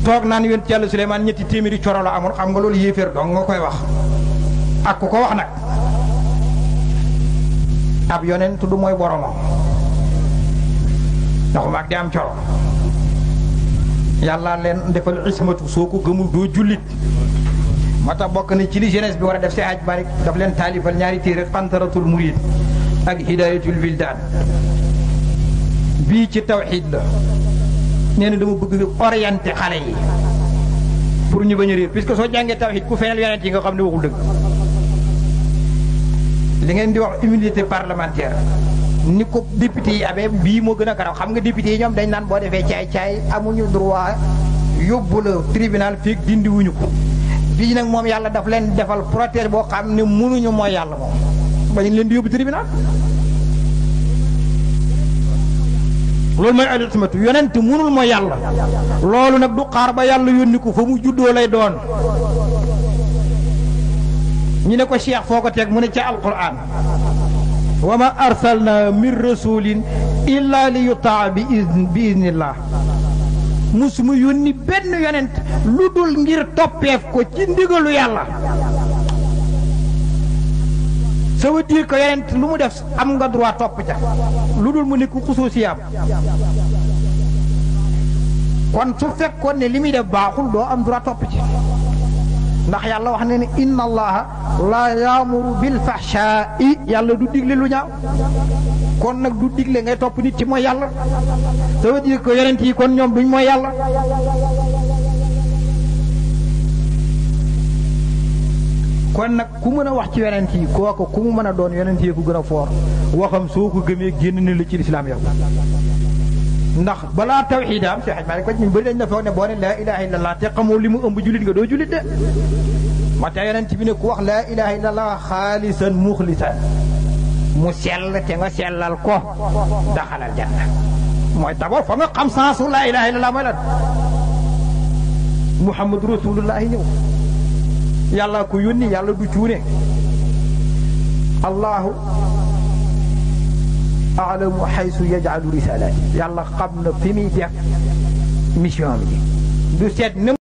toog naan yonent yàlla Suleymaan ñetti téeméeri coro la amoon xam nga loolu yéeféer dong nga koy wax ak ku ko wax nag ab yonent du mooy boromam ndaxuma ak di am coro yàlla leen defal ismatu soo ko gëmul doo jullit moo tax bokk na ci li jeunesse bi war a def si aj bari daf leen taalifal ñaari téere qantaratul murid ak hidayatul wildaan bii ci tawxiid la nee na dama bëgg orienté xale yi pour ñu bañ a réer puisque soo jàngee tawxiid ku feneel yonent yi nga xam ne waxul dëgg li ngeen di wax immunité parlementaire ni ko député yi amee bii moo gën a garaw xam nga député yi ñoom dañ naan boo defee caay-caay amuñu droit yóbbu la tribunal fii dindi wuñu ko bii nag moom yàlla daf leen defal protège boo xam ne mënuñu mooy yàlla moom bañ leen di yóbbu tribunal loolu mooy al-ismatu yonent mënul mooy yàlla loolu nag du xaar ba yàlla yónni ko fa mu juddoo lay doon ñu ne ko cheikh foo ko teg mu ne ca alquran wa ma arsalna min rasulin illa li yutaa bi iznillah musuma yónni benn yonent lu dul ngir toppeef ko ci ndigalu yàlla ça veut dire que yonent lu mu def am nga droit topp ca lu dul mu nekk xusuusiyaam kon su fekkoon ne li muy def baaxul doo am droit topp ci ndax yàlla wax na ne inna allaha la yaamuru bil fahshaa'i yàlla du digle lu ñaaw kon nag du digle ngay topp nit ci mooy yàlla ça veut dire que yonent yi kon ñoom duñ mooy yàlla kon nag ku mën a wax ci yonent yi kooku ku mu mën a doon yonent yi ku gën a foor waxam soo ko gëmee génn ni la ci lislaam yow ndax balaa tawxiidaam si xaj maa ko ñu bëri dañ la foog ne boo ne laa ilaha illallah te xamoo li mu ëmb jullit nga doo jullit de moo tax yonent bi ne ku wax laa ilaha illallah xaalisan muxlisan mu sell te nga sellal ko daxalal janna mooy d'abord fa nga xam sensu laa ilaha illallah mooy lan muhammadu rasulullahi ñëw yàlla ko yónni yàlla du cuune allahu aalamu xaysu yajalu risalaati yàlla xam na fi muy def mission bi du seet na